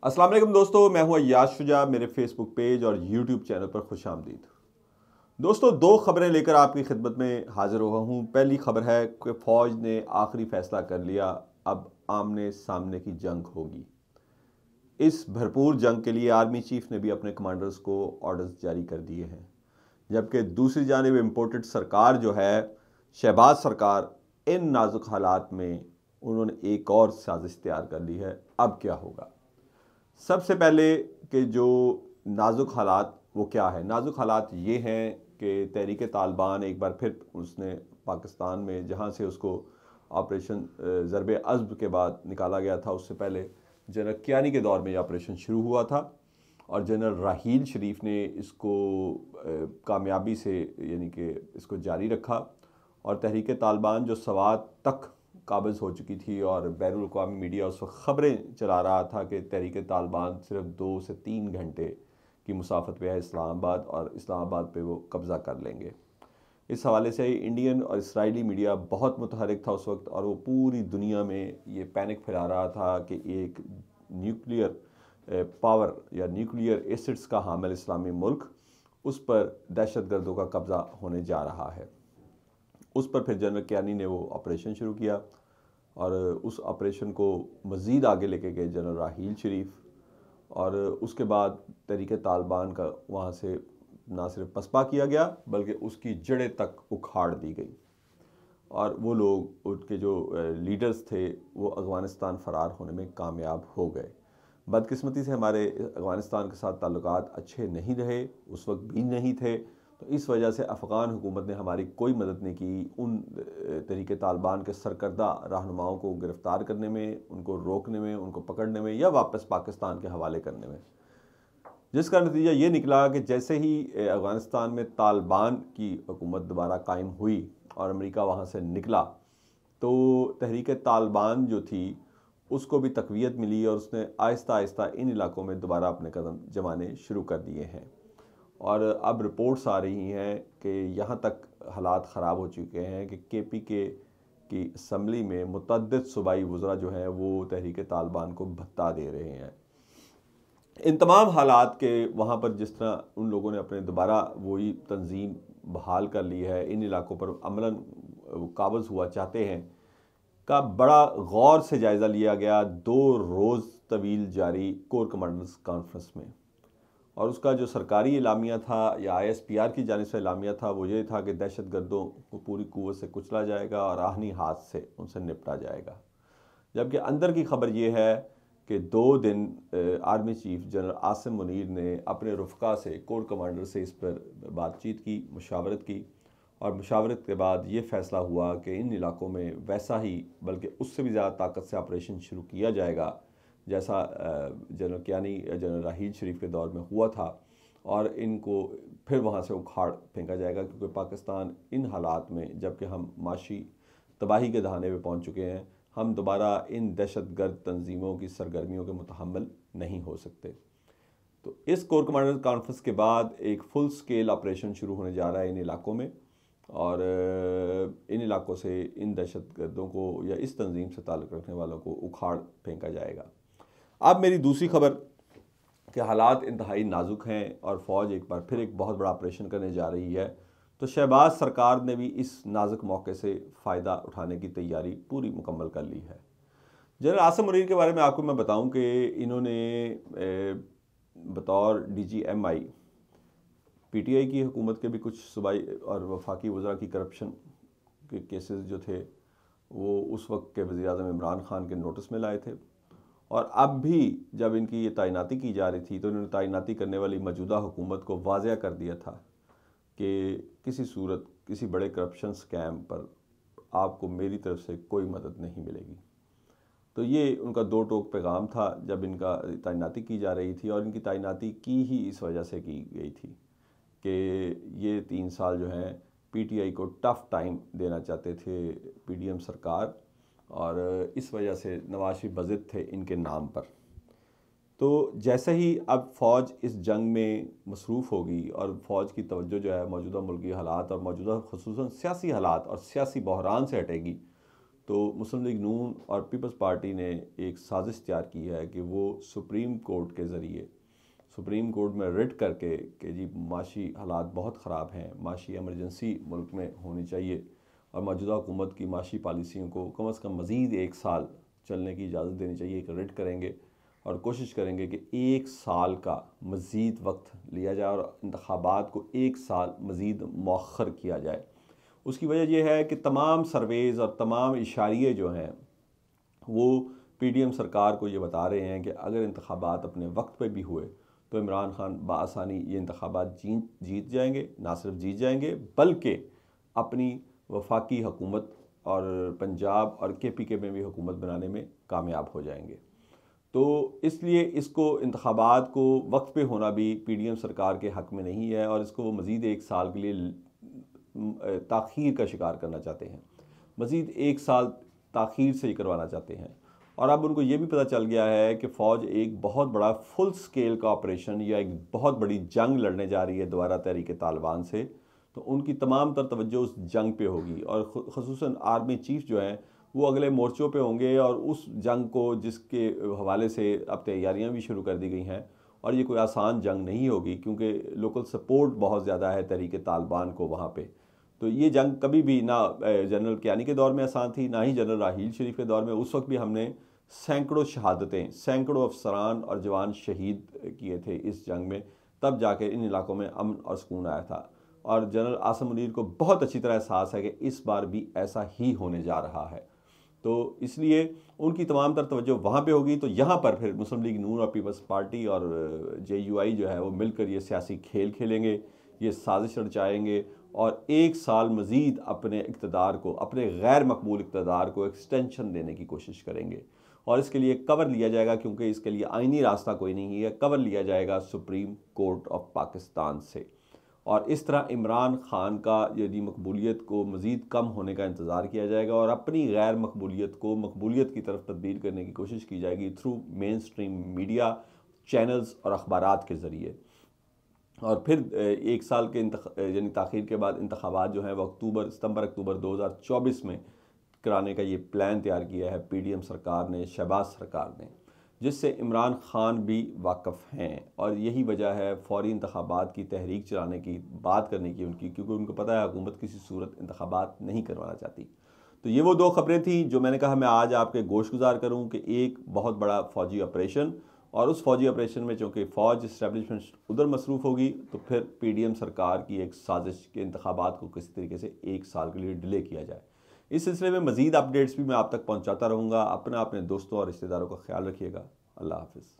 अस्सलाम वालेकुम दोस्तों, मैं हूं अय्याज शुजा। मेरे फेसबुक पेज और यूट्यूब चैनल पर खुशामदीद। दोस्तों, दो खबरें लेकर आपकी खिदमत में हाजिर हुआ हूं। पहली खबर है कि फ़ौज ने आखिरी फैसला कर लिया, अब आमने सामने की जंग होगी। इस भरपूर जंग के लिए आर्मी चीफ ने भी अपने कमांडर्स को ऑर्डर्स जारी कर दिए हैं। जबकि दूसरी जानिब इम्पोर्टेड सरकार जो है, शहबाज सरकार, इन नाजुक हालात में उन्होंने एक और साजिश तैयार कर ली है। अब क्या होगा? सबसे पहले कि जो नाजुक हालात वो क्या है? नाजुक हालात ये हैं कि तहरीक तालिबान एक बार फिर उसने पाकिस्तान में, जहाँ से उसको ऑपरेशन ज़रबे अज़्ब के बाद निकाला गया था, उससे पहले जनरल कियानी के दौर में ये ऑपरेशन शुरू हुआ था और जनरल राहील शरीफ ने इसको कामयाबी से यानी कि इसको जारी रखा। और तहरीक तालिबान जो सवात तक काबिज़ हो चुकी थी और बैनुल अक़वामी मीडिया उस वक्त ख़बरें चला रहा था कि तहरीक तालिबान सिर्फ 2 से 3 घंटे की मुसाफत पे है इस्लामाबाद और इस्लामाबाद पे वो कब्ज़ा कर लेंगे। इस हवाले से इंडियन और इसराइली मीडिया बहुत मुतहरिक था उस वक्त और वो पूरी दुनिया में ये पैनिक फैला रहा था कि एक न्यूक्लियर पावर या न्यूक्लियर एसिड्स का हामिल इस्लामी मुल्क, उस पर दहशतगर्दों का कब्ज़ा होने जा रहा है। उस पर फिर जनरल कियानी ने वो ऑपरेशन शुरू किया और उस ऑपरेशन को मज़ीद आगे लेके गए जनरल राहील शरीफ। और उसके बाद तहरीक तालिबान का वहाँ से ना सिर्फ पसपा किया गया बल्कि उसकी जड़ें तक उखाड़ दी गई और वो लोग, उनके जो लीडर्स थे, वो अफ़गानिस्तान फ़रार होने में कामयाब हो गए। बदकिस्मती से हमारे अफ़गानिस्तान के साथ ताल्लुकात अच्छे नहीं रहे, उस वक्त भी नहीं थे, तो इस वजह से अफ़गान हुकूमत ने हमारी कोई मदद नहीं की उन तहरीक तालिबान के सरकर्दा रहनुमाओं को गिरफ़्तार करने में, उनको रोकने में, उनको पकड़ने में या वापस पाकिस्तान के हवाले करने में। जिसका नतीजा ये निकला कि जैसे ही अफ़गानिस्तान में तालिबान की हुकूमत दोबारा कायम हुई और अमेरिका वहाँ से निकला, तो तहरीक तालिबान जो थी उसको भी तक़वियत मिली और उसने आहिस्ता आहिस्ता इन इलाकों में दोबारा अपने कदम जमाने शुरू कर दिए हैं। और अब रिपोर्ट्स आ रही हैं कि यहाँ तक हालात ख़राब हो चुके हैं कि KPK की असम्बली में मुतअद्दिद सूबाई वज़रा जो हैं वो तहरीक तालिबान को भत्ता दे रहे हैं। इन तमाम हालात के वहाँ पर जिस तरह उन लोगों ने अपने दोबारा वही तंजीम बहाल कर ली है, इन इलाकों पर अमलन काबिज़ हुआ चाहते हैं, का बड़ा गौर से जायज़ा लिया गया 2 रोज़ तवील जारी कोर कमांडर्स कॉन्फ्रेंस में। और उसका जो सरकारी एलामिया था या ISPR की जानिब से एलामिया था वो ये था कि दहशतगर्दों को पूरी कुव्वत से कुचला जाएगा और आहनी हाथ से उनसे निपटा जाएगा। जबकि अंदर की खबर ये है कि 2 दिन army chief general Asim Munir ने अपने रुफ़का से, कोर कमांडर से इस पर बातचीत की, मुशावरत की और मुशावरत के बाद ये फ़ैसला हुआ कि इन इलाकों में वैसा ही बल्कि उससे भी ज़्यादा ताकत से ऑपरेशन शुरू किया जाएगा जैसा जनरल कियानी, जनरल राहील शरीफ के दौर में हुआ था, और इनको फिर वहाँ से उखाड़ फेंका जाएगा। क्योंकि पाकिस्तान इन हालात में, जबकि हम माशी तबाही के दहाने पे पहुँच चुके हैं, हम दोबारा इन दहशतगर्द तंजीमों की सरगर्मियों के मुतहम्मिल नहीं हो सकते। तो इस कोर कमांडर कॉन्फ्रेंस के बाद एक फुल स्केल ऑपरेशन शुरू होने जा रहा है इन इलाकों में और इन इलाकों से इन दहशतगर्दों को या इस तंजीम से ताल्लुक़ रखने वालों को उखाड़ फेंका जाएगा। अब मेरी दूसरी खबर कि हालात इंतहाई नाजुक हैं और फ़ौज एक बार फिर एक बहुत बड़ा ऑपरेशन करने जा रही है। तो शहबाज सरकार ने भी इस नाजुक मौके से फ़ायदा उठाने की तैयारी पूरी मुकम्मल कर ली है। जनरल आसिम मुनीर के बारे में आपको मैं बताऊं कि इन्होंने बतौर DGMI PTI की हुकूमत के भी कुछ सूबाई और वफाकी वज़रा की करप्शन के केसेस जो थे वो उस वक्त के वज़ीर-ए-आज़म इमरान खान के नोटिस में लाए थे। और अब भी जब इनकी ये तैनाती की जा रही थी तो इन्होंने तैनाती करने वाली मौजूदा हुकूमत को वाज़ेह कर दिया था कि किसी सूरत किसी बड़े करप्शन स्कैम पर आपको मेरी तरफ से कोई मदद नहीं मिलेगी। तो ये उनका 2 टोक पैगाम था जब इनका तैनाती की जा रही थी। और इनकी तैनाती की ही इस वजह से की गई थी कि ये 3 साल जो हैं PTI को टफ़ टाइम देना चाहते थे PDM सरकार, और इस वजह से नवाज शरीफ बज़िद थे इनके नाम पर। तो जैसे ही अब फ़ौज इस जंग में मसरूफ़ होगी और फ़ौज की तवज्जो जो है मौजूदा मुल्की हालात और मौजूदा ख़ुसूसन सियासी हालात और सियासी बहरान से हटेगी, तो मुस्लिम लीग नून और पीपल्स पार्टी ने एक साजिश तैयार की है कि वो सुप्रीम कोर्ट के ज़रिए सुप्रीम कोर्ट में रिट करके कि जी माशी हालात बहुत ख़राब हैं, माशी एमरजेंसी मुल्क में होनी चाहिए और मौजूदा हुकूमत की माशी पॉलिसियों को कम से कम मज़ीद 1 साल चलने की इजाज़त देनी चाहिए। एक रिट करेंगे और कोशिश करेंगे कि 1 साल का मज़ीद वक्त लिया जाए और इंतखाबात को 1 साल मज़ीद मौखर किया जाए। उसकी वजह यह है कि तमाम सर्वेज़ और तमाम इशारे जो हैं वो पीडीएम सरकार को ये बता रहे हैं कि अगर इंतखाबात अपने वक्त पे भी हुए तो इमरान खान बआसानी ये इंतखाबात जीत जाएंगे। ना सिर्फ जीत जाएंगे बल्कि अपनी वफाकी हुकूमत और पंजाब और केपीके में भी हुकूमत बनाने में कामयाब हो जाएंगे। तो इसलिए इसको इंतखाबात को वक्त पे होना भी पीडीएम सरकार के हक़ में नहीं है और इसको वो मज़ीद 1 साल के लिए ताख़ीर का शिकार करना चाहते हैं, मज़ीद 1 साल ताख़ीर से ही करवाना चाहते हैं। और अब उनको ये भी पता चल गया है कि फ़ौज एक बहुत बड़ा फुल स्केल का ऑपरेशन या एक बहुत बड़ी जंग लड़ने जा रही है दोबारा तहरीक तालिबान से। तो उनकी तमाम तर तवज्जो उस जंग पे होगी और ख़ुसूसन आर्मी चीफ जो हैं वो अगले मोर्चों पे होंगे और उस जंग को जिसके हवाले से अब तैयारियां भी शुरू कर दी गई हैं। और ये कोई आसान जंग नहीं होगी क्योंकि लोकल सपोर्ट बहुत ज़्यादा है तहरीक तालिबान को वहाँ पे। तो ये जंग कभी भी ना जनरल कियानी के दौर में आसान थी, ना ही जनरल राहील शरीफ के दौर में। उस वक्त भी हमने सैकड़ों शहादतें, सैकड़ों अफसरान और जवान शहीद किए थे इस जंग में, तब जाके इन इलाकों में अमन और सुकून आया था। और जनरल आसिम मुनीर को बहुत अच्छी तरह एहसास है कि इस बार भी ऐसा ही होने जा रहा है। तो इसलिए उनकी तमाम तर तवज्जो वहाँ पे होगी। तो यहाँ पर फिर मुस्लिम लीग नून और पीपल्स पार्टी और जेयूआई जो है वो मिलकर ये सियासी खेल खेलेंगे, ये साजिश रचाएंगे और 1 साल मज़ीद अपने इक़्तिदार को, अपने गैर मकबूल इक़्तिदार को एक्सटेंशन देने की कोशिश करेंगे। और इसके लिए कवर लिया जाएगा, क्योंकि इसके लिए आइनी रास्ता कोई नहीं है, कवर लिया जाएगा सुप्रीम कोर्ट ऑफ पाकिस्तान से। और इस तरह इमरान खान का यदि मकबूलियत को मज़ीद कम होने का इंतज़ार किया जाएगा और अपनी गैर मकबूलियत को मकबूलियत की तरफ तब्दील करने की कोशिश की जाएगी through main stream media channels और अखबारात के ज़रिए। और फिर 1 साल के यानी ताख़ीर के बाद इंतखाबात जो हैं वो सितंबर अक्टूबर 2024 में कराने का ये प्लान तैयार किया है पीडीएम सरकार ने, शहबाज सरकार ने, जिससे इमरान खान भी वाकिफ़ हैं। और यही वजह है फ़ौरी इंतखाबात की तहरीक चलाने की, बात करने की उनकी, क्योंकि उनको पता है हुकूमत किसी सूरत इंतखाबात नहीं करवाना चाहती। तो ये वो 2 खबरें थी जो मैंने कहा मैं आज आपके गोशगुजार करूँ कि एक बहुत बड़ा फ़ौजी ऑपरेशन, और उस फौजी ऑपरेशन में चूँकि फ़ौज इस्टेब्लिशमेंट उधर मसरूफ़ होगी तो फिर पीडीएम सरकार की एक साजिश के इंतखाबात को किसी तरीके से 1 साल के लिए डिले किया जाए। इस सिलसिले में मज़ीद अपडेट्स भी मैं आप तक पहुँचाता रहूँगा। अपने दोस्तों और रिश्तेदारों का ख्याल रखिएगा। अल्लाह हाफ़िज़।